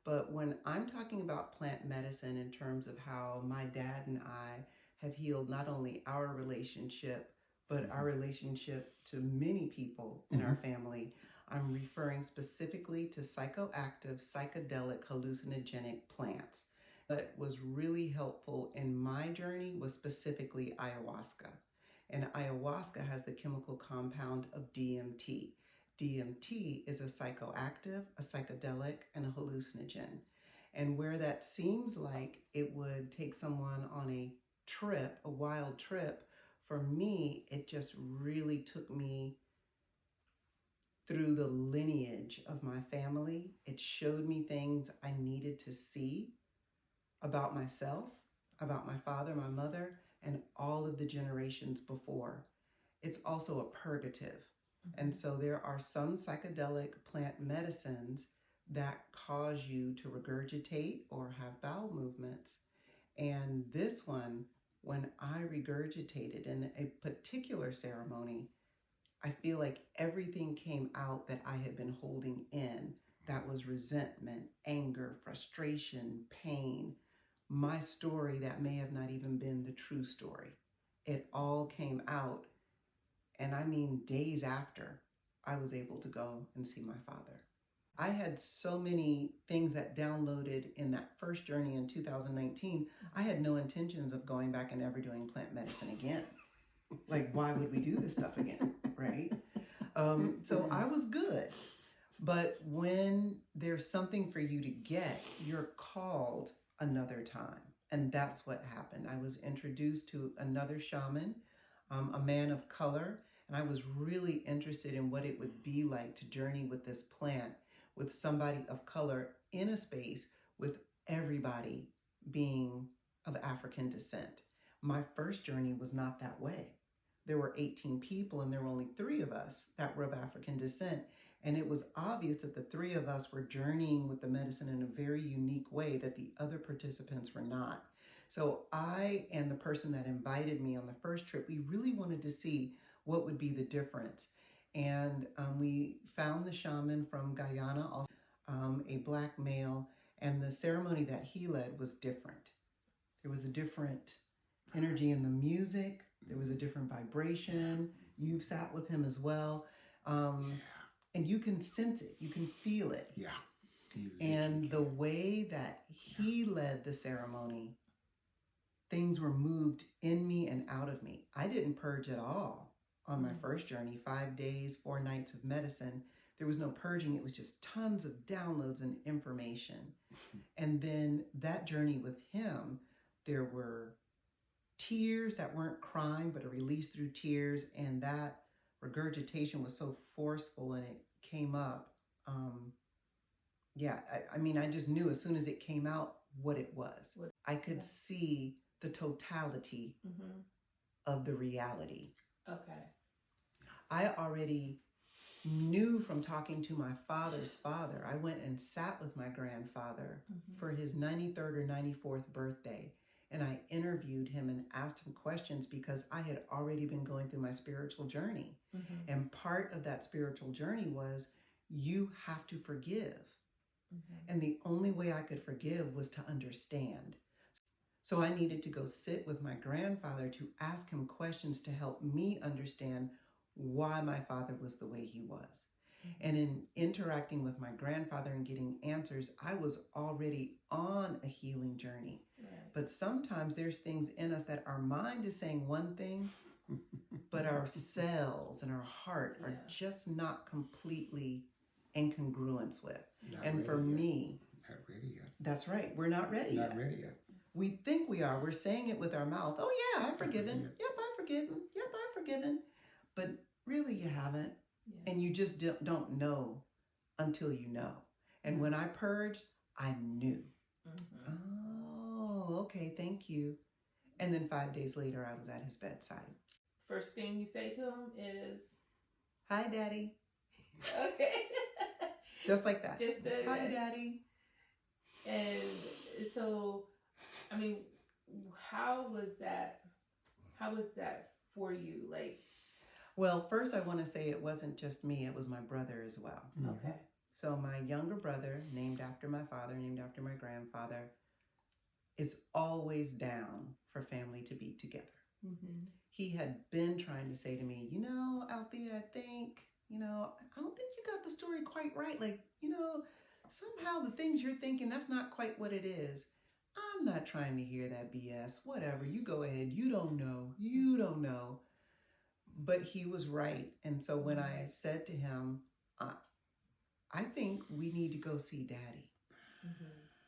But when I'm talking about plant medicine in terms of how my dad and I have healed not only our relationship, but our relationship to many people in our family, I'm referring specifically to psychoactive, psychedelic, hallucinogenic plants. What was really helpful in my journey was specifically ayahuasca. And ayahuasca has the chemical compound of DMT. DMT is a psychoactive, a psychedelic, and a hallucinogen. And where that seems like it would take someone on a trip, a wild trip, for me, it just really took me through the lineage of my family. It showed me things I needed to see about myself, about my father, my mother, and all of the generations before. It's also a purgative. And so there are some psychedelic plant medicines that cause you to regurgitate or have bowel movements. And this one, when I regurgitated in a particular ceremony, I feel like everything came out that I had been holding in. That was resentment, anger, frustration, pain, my story that may have not even been the true story. It all came out. And I mean, days after, I was able to go and see my father. I had so many things that downloaded in that first journey in 2019. I had no intentions of going back and ever doing plant medicine again. Like, why would we do this stuff again, right? So I was good. But when there's something for you to get, you're called another time. And that's what happened. I was introduced to another shaman, a man of color, and I was really interested in what it would be like to journey with this plant with somebody of color in a space with everybody being of African descent. My first journey was not that way. There were 18 people and there were only 3 of us that were of African descent. And it was obvious that the 3 of us were journeying with the medicine in a very unique way that the other participants were not. So I and the person that invited me on the first trip, we really wanted to see what would be the difference. And we found the shaman from Guyana, also a Black male, and the ceremony that he led was different. There was a different energy in the music. There was a different vibration. You've sat with him as well. And you can sense it. You can feel it. Yeah. And the way that he led the ceremony, things were moved in me and out of me. I didn't purge at all on my first journey, 5 days, 4 nights of medicine. There was no purging. It was just tons of downloads and information. And then that journey with him, there were tears that weren't crying, but a release through tears. And that regurgitation was so forceful and it came up. I mean, I just knew as soon as it came out what it was. I could see the totality of the reality. Okay. I already knew from talking to my father's father. I went and sat with my grandfather for his 93rd or 94th birthday. And I interviewed him and asked him questions because I had already been going through my spiritual journey. And part of that spiritual journey was you have to forgive. And the only way I could forgive was to understand. So I needed to go sit with my grandfather to ask him questions to help me understand why my father was the way he was. And in interacting with my grandfather and getting answers, I was already on a healing journey. But sometimes there's things in us that our mind is saying one thing, but our cells and our heart are just not completely in congruence with. And for me, not ready yet. That's right. We're not ready yet. Not ready yet. We think we are. We're saying it with our mouth. Oh yeah, I've forgiven. Yep, I've forgiven. Yep, I've forgiven. But really you haven't. And you just don't know until you know. And when I purged, I knew. Oh, okay, thank you. And then 5 days later, I was at his bedside. First thing you say to him is, "Hi, Daddy." Okay. Just like that. Just "Hi, Daddy." And so, I mean, how was that for you? Like, well, first I want to say it wasn't just me, it was my brother as well. Okay. So my younger brother, named after my father, named after my grandfather, is always down for family to be together. Mm-hmm. He had been trying to say to me, Althea, I think, I don't think you got the story quite right. Like, somehow the things you're thinking, that's not quite what it is. I'm not trying to hear that BS. Whatever, you go ahead. You don't know. You don't know. But he was right. And so when I said to him, I think we need to go see Daddy.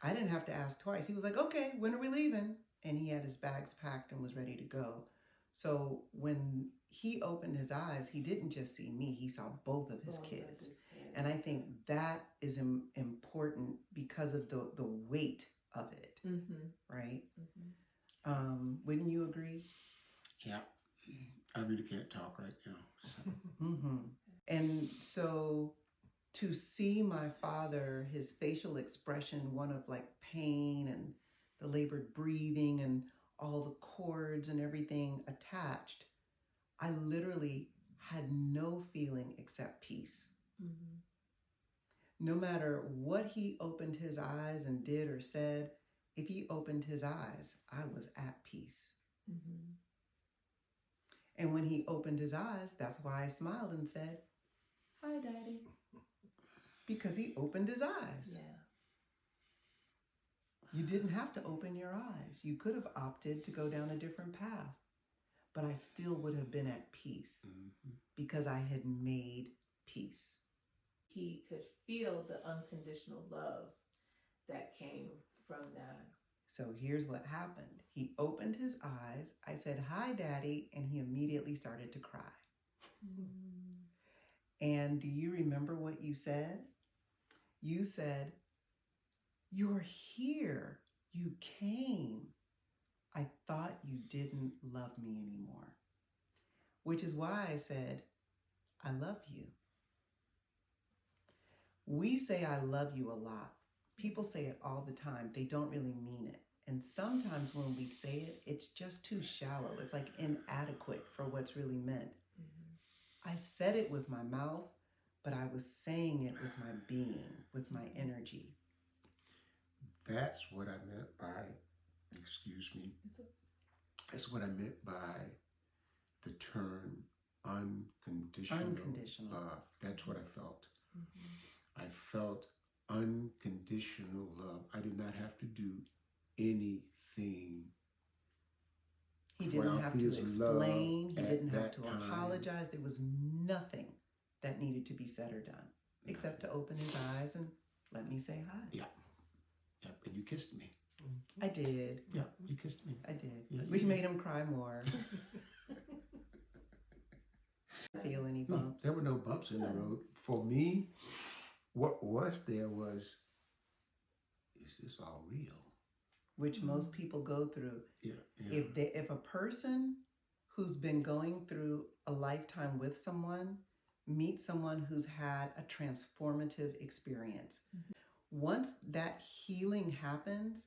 I didn't have to ask twice. He was like, okay, when are we leaving? And he had his bags packed and was ready to go. So when he opened his eyes, he didn't just see me, he saw both of his kids. And I think that is important because of the weight of it, right? Wouldn't you agree? Yeah, I really can't talk right now. So. And so to see my father, his facial expression, one of like pain and the labored breathing and all the cords and everything attached, I literally had no feeling except peace. No matter what he opened his eyes and did or said, if he opened his eyes, I was at peace. And when he opened his eyes, that's why I smiled and said, hi, Daddy. Because he opened his eyes. Yeah. You didn't have to open your eyes. You could have opted to go down a different path. But I still would have been at peace because I had made peace. He could feel the unconditional love that came from that. So here's what happened. He opened his eyes. I said, hi, Daddy. And he immediately started to cry. And do you remember what you said? You said, you're here. You came. I thought you didn't love me anymore. Which is why I said, I love you. We say I love you a lot. People say it all the time. They don't really mean it. And sometimes when we say it, it's just too shallow. It's like inadequate for what's really meant. I said it with my mouth, but I was saying it with my being, with my energy. That's what I meant by, excuse me, that's what I meant by the term unconditional love. That's what I felt. I felt unconditional love. I did not have to do anything. He didn't have to explain. He didn't have to apologize. There was nothing that needed to be said or done except to open his eyes and let me say hi. Yeah. Yep. And you kissed me. I did. Yeah, you kissed me. I did. Yeah, Which made him cry more. Feel any bumps? There were no bumps in the road. For me, what was there was, is this all real? Which most people go through. Yeah. If a person who's been going through a lifetime with someone meets someone who's had a transformative experience, once that healing happens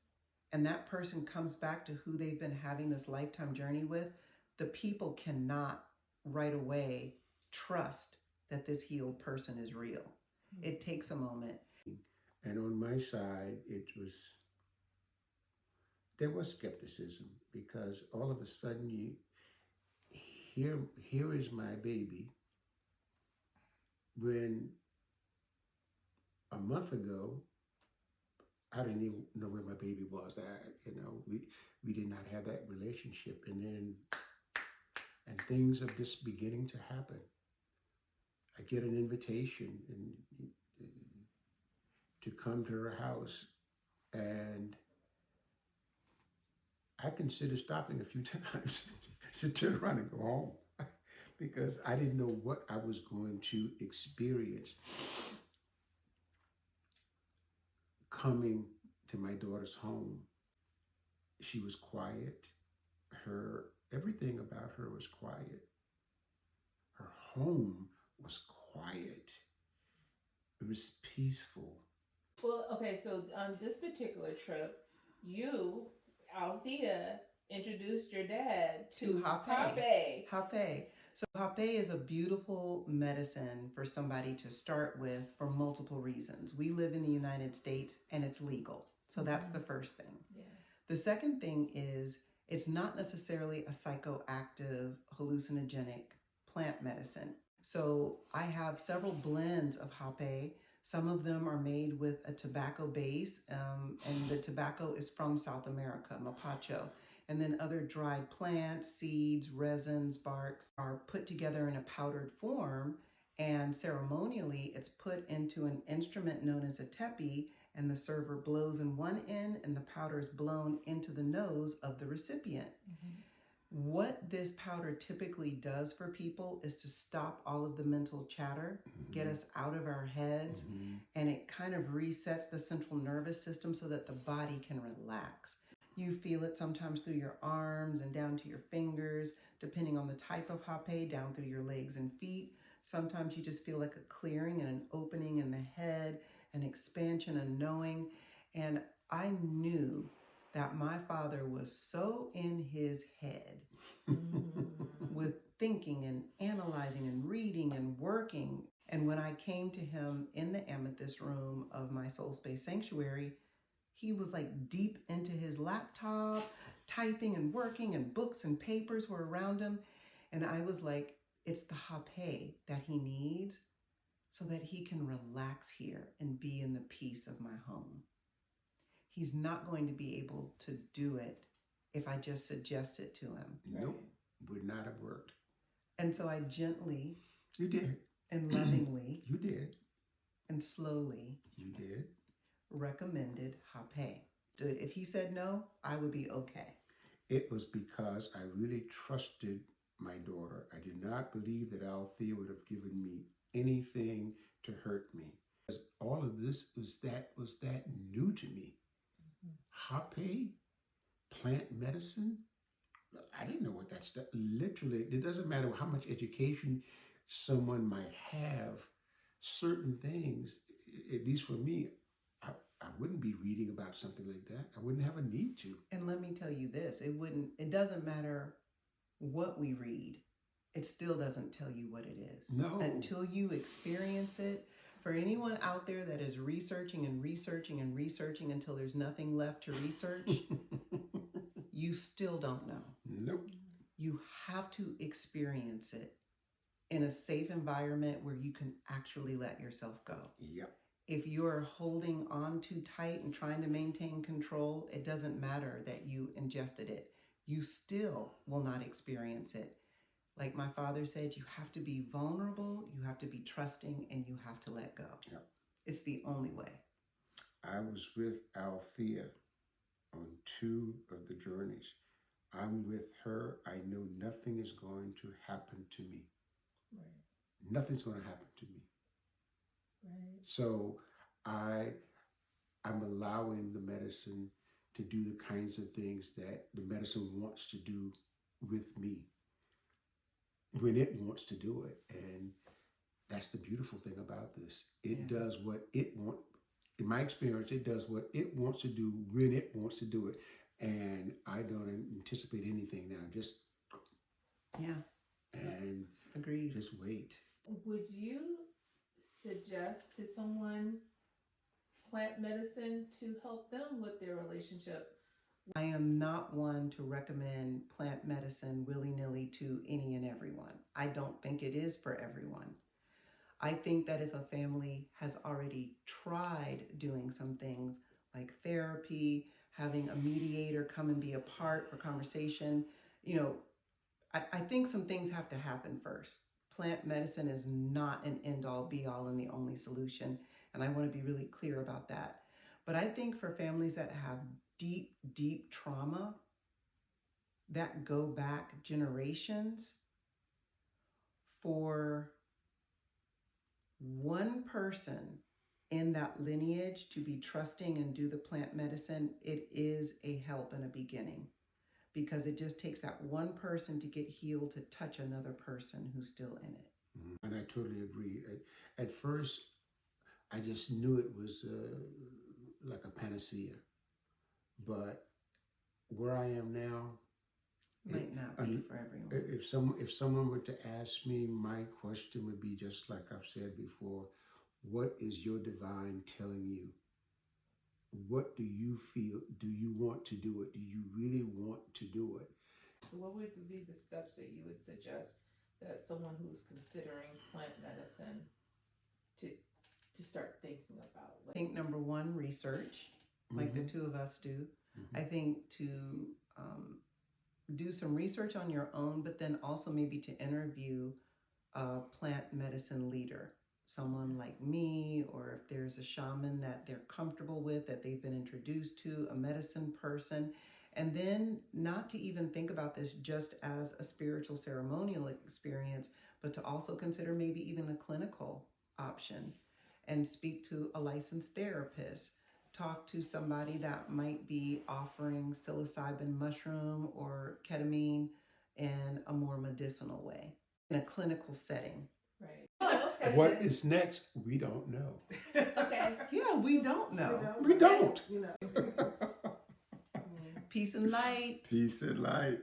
and that person comes back to who they've been having this lifetime journey with, the people cannot right away trust that this healed person is real. It takes a moment. And on my side, there was skepticism because all of a sudden here is my baby when a month ago, I didn't even know where my baby was at. We did not have that relationship. And things are just beginning to happen. I get an invitation to come to her house, and I considered stopping a few times to turn around and go home because I didn't know what I was going to experience coming to my daughter's home. She was quiet. Everything about her was quiet. Her home was quiet. It was peaceful. Well, okay, so on this particular trip, you, Althea, introduced your dad to Hape. Hape. So Hape is a beautiful medicine for somebody to start with for multiple reasons. We live in the United States and it's legal. So that's the first thing. Yeah. The second thing is it's not necessarily a psychoactive, hallucinogenic plant medicine. So I have several blends of Hape. Some of them are made with a tobacco base, and the tobacco is from South America, mapacho. And then other dried plants, seeds, resins, barks are put together in a powdered form, and ceremonially it's put into an instrument known as a tepi, and the server blows in one end and the powder is blown into the nose of the recipient. What this powder typically does for people is to stop all of the mental chatter, get us out of our heads, and it kind of resets the central nervous system so that the body can relax. You feel it sometimes through your arms and down to your fingers, depending on the type of Hape, down through your legs and feet. Sometimes you just feel like a clearing and an opening in the head, an expansion, a knowing. And I knew that my father was so in his head with thinking and analyzing and reading and working. And when I came to him in the amethyst room of my soul space sanctuary, he was like deep into his laptop, typing and working, and books and papers were around him. And I was like, it's the Hape that he needs so that he can relax here and be in the peace of my home. He's not going to be able to do it if I just suggest it to him. Nope, would not have worked. And so I gently You did. and lovingly You did. and slowly You did. recommended Hape. If he said no, I would be okay. It was because I really trusted my daughter. I did not believe that Althea would have given me anything to hurt me. Because all of this was that new to me. Hape, plant medicine. I didn't know what that stuff. Literally, it doesn't matter how much education someone might have. Certain things, at least for me, I wouldn't be reading about something like that. I wouldn't have a need to. And let me tell you this, it doesn't matter what we read. It still doesn't tell you what it is. No. Until you experience it. For anyone out there that is researching and researching and researching until there's nothing left to research, you still don't know. Nope. You have to experience it in a safe environment where you can actually let yourself go. Yep. If you're holding on too tight and trying to maintain control, it doesn't matter that you ingested it. You still will not experience it. Like my father said, you have to be vulnerable, you have to be trusting, and you have to let go. Yep. It's the only way. I was with Althea on 2 of the journeys. I'm with her. I know nothing is going to happen to me. Right. Nothing's going to happen to me. Right. So I'm allowing the medicine to do the kinds of things that the medicine wants to do with me when it wants to do it. And that's the beautiful thing about this. It does what it wants. In my experience, it does what it wants to do when it wants to do it. And I don't anticipate anything now. Just and agreed. Just wait. Would you suggest to someone plant medicine to help them with their relationship? I am not one to recommend plant medicine willy-nilly to any and everyone. I don't think it is for everyone. I think that if a family has already tried doing some things like therapy, having a mediator come and be a part for conversation, I think some things have to happen first. Plant medicine is not an end-all, be-all, and the only solution, and I want to be really clear about that. But I think for families that have deep, deep trauma that go back generations, for one person in that lineage to be trusting and do the plant medicine, it is a help and a beginning, because it just takes that one person to get healed to touch another person who's still in it. And I totally agree. At first, I just knew it was like a panacea. But where I am now, Might not be for everyone. If someone were to ask me, my question would be just like I've said before: what is your divine telling you? What do you feel? Do you want to do it? Do you really want to do it? So what would be the steps that you would suggest that someone who's considering plant medicine to start thinking about? I think number one, research, like the two of us do. I think to do some research on your own, but then also maybe to interview a plant medicine leader, someone like me, or if there's a shaman that they're comfortable with, that they've been introduced to, a medicine person. And then not to even think about this just as a spiritual ceremonial experience, but to also consider maybe even a clinical option and speak to a licensed therapist. Talk to somebody that might be offering psilocybin mushroom or ketamine in a more medicinal way, in a clinical setting. Right. Oh, okay. What is next? We don't know. Okay. Yeah, we don't know. We don't. You know. Peace and light. Peace and light.